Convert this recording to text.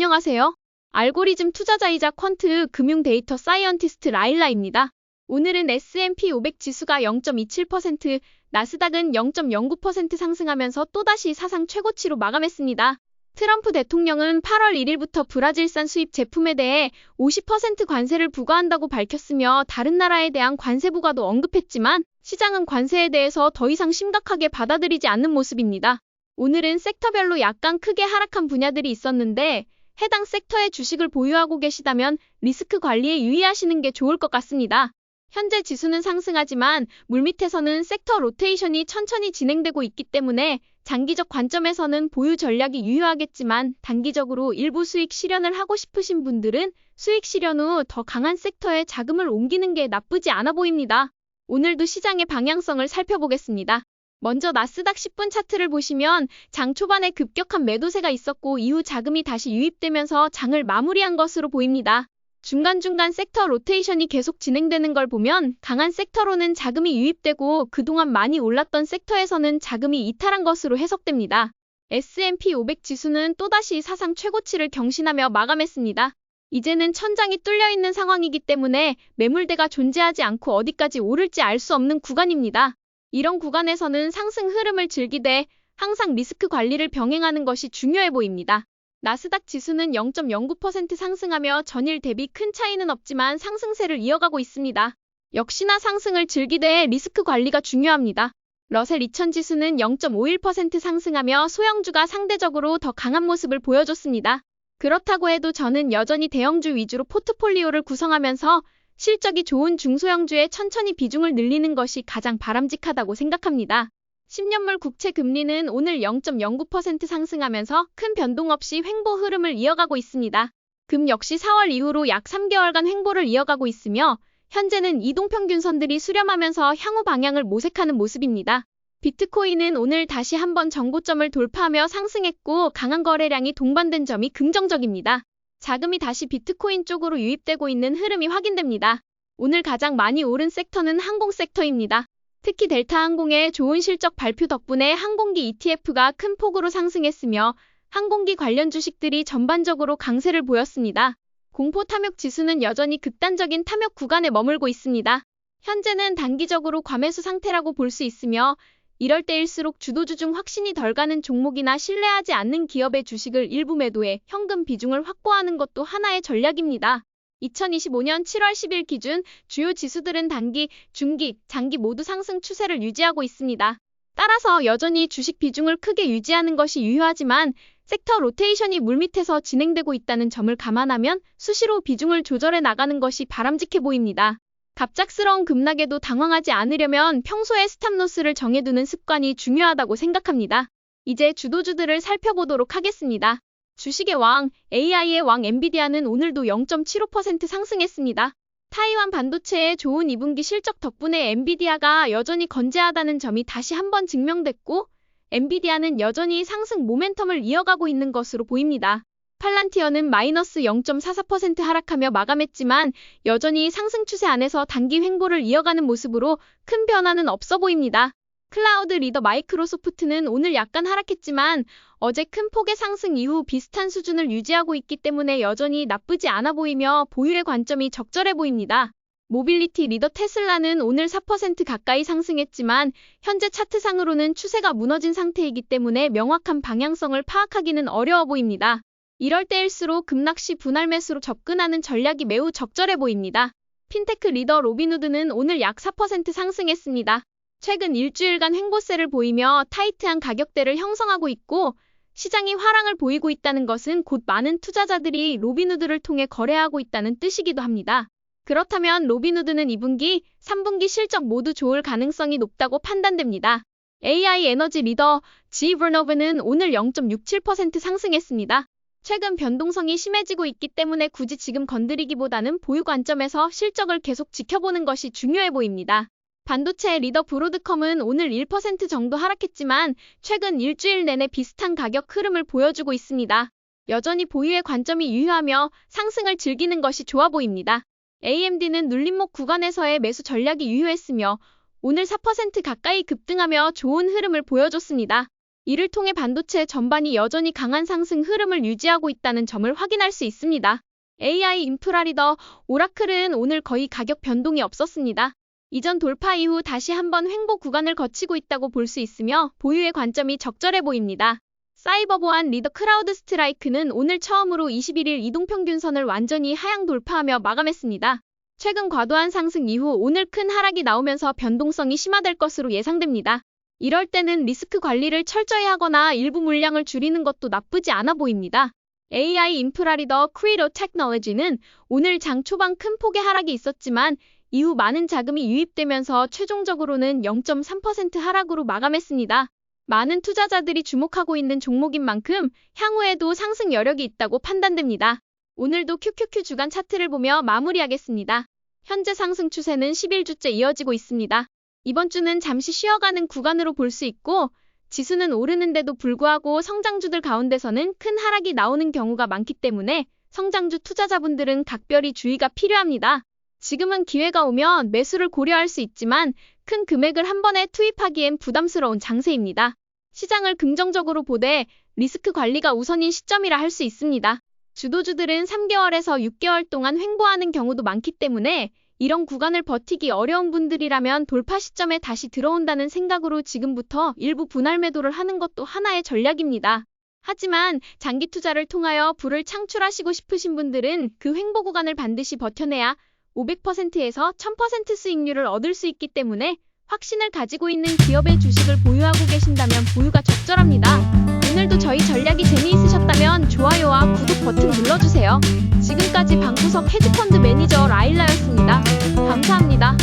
안녕하세요. 알고리즘 투자자이자 퀀트 금융 데이터 사이언티스트 라일라입니다. 오늘은 S&P 500 지수가 0.27%, 나스닥은 0.09% 상승하면서 또다시 사상 최고치로 마감했습니다. 트럼프 대통령은 8월 1일부터 브라질산 수입 제품에 대해 50% 관세를 부과한다고 밝혔으며 다른 나라에 대한 관세 부과도 언급했지만 시장은 관세에 대해서 더 이상 심각하게 받아들이지 않는 모습입니다. 오늘은 섹터별로 약간 크게 하락한 분야들이 있었는데 해당 섹터의 주식을 보유하고 계시다면 리스크 관리에 유의하시는 게 좋을 것 같습니다. 현재 지수는 상승하지만 물밑에서는 섹터 로테이션이 천천히 진행되고 있기 때문에 장기적 관점에서는 보유 전략이 유효하겠지만 단기적으로 일부 수익 실현을 하고 싶으신 분들은 수익 실현 후 더 강한 섹터에 자금을 옮기는 게 나쁘지 않아 보입니다. 오늘도 시장의 방향성을 살펴보겠습니다. 먼저 나스닥 10분 차트를 보시면 장 초반에 급격한 매도세가 있었고 이후 자금이 다시 유입되면서 장을 마무리한 것으로 보입니다. 중간중간 섹터 로테이션이 계속 진행되는 걸 보면 강한 섹터로는 자금이 유입되고 그동안 많이 올랐던 섹터에서는 자금이 이탈한 것으로 해석됩니다. S&P 500 지수는 또다시 사상 최고치를 경신하며 마감했습니다. 이제는 천장이 뚫려 있는 상황이기 때문에 매물대가 존재하지 않고 어디까지 오를지 알 수 없는 구간입니다. 이런 구간에서는 상승 흐름을 즐기되 항상 리스크 관리를 병행하는 것이 중요해 보입니다. 나스닥 지수는 0.09% 상승하며 전일 대비 큰 차이는 없지만 상승세를 이어가고 있습니다. 역시나 상승을 즐기되 리스크 관리가 중요합니다. 러셀 2000 지수는 0.51% 상승하며 소형주가 상대적으로 더 강한 모습을 보여줬습니다. 그렇다고 해도 저는 여전히 대형주 위주로 포트폴리오를 구성하면서 실적이 좋은 중소형주에 천천히 비중을 늘리는 것이 가장 바람직하다고 생각합니다. 10년물 국채 금리는 오늘 0.09% 상승하면서 큰 변동 없이 횡보 흐름을 이어가고 있습니다. 금 역시 4월 이후로 약 3개월간 횡보를 이어가고 있으며 현재는 이동평균선들이 수렴하면서 향후 방향을 모색하는 모습입니다. 비트코인은 오늘 다시 한번 정고점을 돌파하며 상승했고 강한 거래량이 동반된 점이 긍정적입니다. 자금이 다시 비트코인 쪽으로 유입되고 있는 흐름이 확인됩니다. 오늘 가장 많이 오른 섹터는 항공 섹터입니다. 특히 델타항공의 좋은 실적 발표 덕분에 항공기 ETF가 큰 폭으로 상승했으며 항공기 관련 주식들이 전반적으로 강세를 보였습니다. 공포 탐욕 지수는 여전히 극단적인 탐욕 구간에 머물고 있습니다. 현재는 단기적으로 과매수 상태라고 볼 수 있으며 이럴 때일수록 주도주 중 확신이 덜 가는 종목이나 신뢰하지 않는 기업의 주식을 일부 매도해 현금 비중을 확보하는 것도 하나의 전략입니다. 2025년 7월 10일 기준 주요 지수들은 단기, 중기, 장기 모두 상승 추세를 유지하고 있습니다. 따라서 여전히 주식 비중을 크게 유지하는 것이 유효하지만 섹터 로테이션이 물밑에서 진행되고 있다는 점을 감안하면 수시로 비중을 조절해 나가는 것이 바람직해 보입니다. 갑작스러운 급락에도 당황하지 않으려면 평소에 스탑로스를 정해두는 습관이 중요하다고 생각합니다. 이제 주도주들을 살펴보도록 하겠습니다. 주식의 왕, AI의 왕 엔비디아는 오늘도 0.75% 상승했습니다. 타이완 반도체의 좋은 2분기 실적 덕분에 엔비디아가 여전히 건재하다는 점이 다시 한번 증명됐고 엔비디아는 여전히 상승 모멘텀을 이어가고 있는 것으로 보입니다. 팔란티어는 마이너스 0.44% 하락하며 마감했지만 여전히 상승 추세 안에서 단기 횡보를 이어가는 모습으로 큰 변화는 없어 보입니다. 클라우드 리더 마이크로소프트는 오늘 약간 하락했지만 어제 큰 폭의 상승 이후 비슷한 수준을 유지하고 있기 때문에 여전히 나쁘지 않아 보이며 보유의 관점이 적절해 보입니다. 모빌리티 리더 테슬라는 오늘 4% 가까이 상승했지만 현재 차트상으로는 추세가 무너진 상태이기 때문에 명확한 방향성을 파악하기는 어려워 보입니다. 이럴 때일수록 급락시 분할 매수로 접근하는 전략이 매우 적절해 보입니다. 핀테크 리더 로빈후드는 오늘 약 4% 상승했습니다. 최근 일주일간 횡보세를 보이며 타이트한 가격대를 형성하고 있고 시장이 화랑을 보이고 있다는 것은 곧 많은 투자자들이 로빈후드를 통해 거래하고 있다는 뜻이기도 합니다. 그렇다면 로빈후드는 2분기, 3분기 실적 모두 좋을 가능성이 높다고 판단됩니다. AI 에너지 리더 G 버너브는 오늘 0.67% 상승했습니다. 최근 변동성이 심해지고 있기 때문에 굳이 지금 건드리기보다는 보유 관점에서 실적을 계속 지켜보는 것이 중요해 보입니다. 반도체 리더 브로드컴은 오늘 1% 정도 하락했지만 최근 일주일 내내 비슷한 가격 흐름을 보여주고 있습니다. 여전히 보유의 관점이 유효하며 상승을 즐기는 것이 좋아 보입니다. AMD는 눌림목 구간에서의 매수 전략이 유효했으며 오늘 4% 가까이 급등하며 좋은 흐름을 보여줬습니다. 이를 통해 반도체 전반이 여전히 강한 상승 흐름을 유지하고 있다는 점을 확인할 수 있습니다. AI 인프라 리더 오라클은 오늘 거의 가격 변동이 없었습니다. 이전 돌파 이후 다시 한번 횡보 구간을 거치고 있다고 볼 수 있으며 보유의 관점이 적절해 보입니다. 사이버보안 리더 크라우드 스트라이크는 오늘 처음으로 21일 이동평균선을 완전히 하향 돌파하며 마감했습니다. 최근 과도한 상승 이후 오늘 큰 하락이 나오면서 변동성이 심화될 것으로 예상됩니다. 이럴 때는 리스크 관리를 철저히 하거나 일부 물량을 줄이는 것도 나쁘지 않아 보입니다. AI 인프라 리더 크리로 테크놀로지는 오늘 장 초반 큰 폭의 하락이 있었지만 이후 많은 자금이 유입되면서 최종적으로는 0.3% 하락으로 마감했습니다. 많은 투자자들이 주목하고 있는 종목인 만큼 향후에도 상승 여력이 있다고 판단됩니다. 오늘도 QQQ 주간 차트를 보며 마무리하겠습니다. 현재 상승 추세는 11주째 이어지고 있습니다. 이번 주는 잠시 쉬어가는 구간으로 볼 수 있고 지수는 오르는데도 불구하고 성장주들 가운데서는 큰 하락이 나오는 경우가 많기 때문에 성장주 투자자분들은 각별히 주의가 필요합니다. 지금은 기회가 오면 매수를 고려할 수 있지만 큰 금액을 한 번에 투입하기엔 부담스러운 장세입니다. 시장을 긍정적으로 보되 리스크 관리가 우선인 시점이라 할 수 있습니다. 주도주들은 3개월에서 6개월 동안 횡보하는 경우도 많기 때문에 이런 구간을 버티기 어려운 분들이라면 돌파 시점에 다시 들어온다는 생각으로 지금부터 일부 분할 매도를 하는 것도 하나의 전략입니다. 하지만 장기 투자를 통하여 부를 창출하시고 싶으신 분들은 그 횡보 구간을 반드시 버텨내야 500%에서 1000% 수익률을 얻을 수 있기 때문에 확신을 가지고 있는 기업의 주식을 보유하고 계신다면 보유가 적절합니다. 오늘도 저희 전략이 재미있으셨다면 좋아요와 구독 버튼 눌러주세요. 지금까지 방구석 헤지펀드 매니저 라일라였습니다. 감사합니다.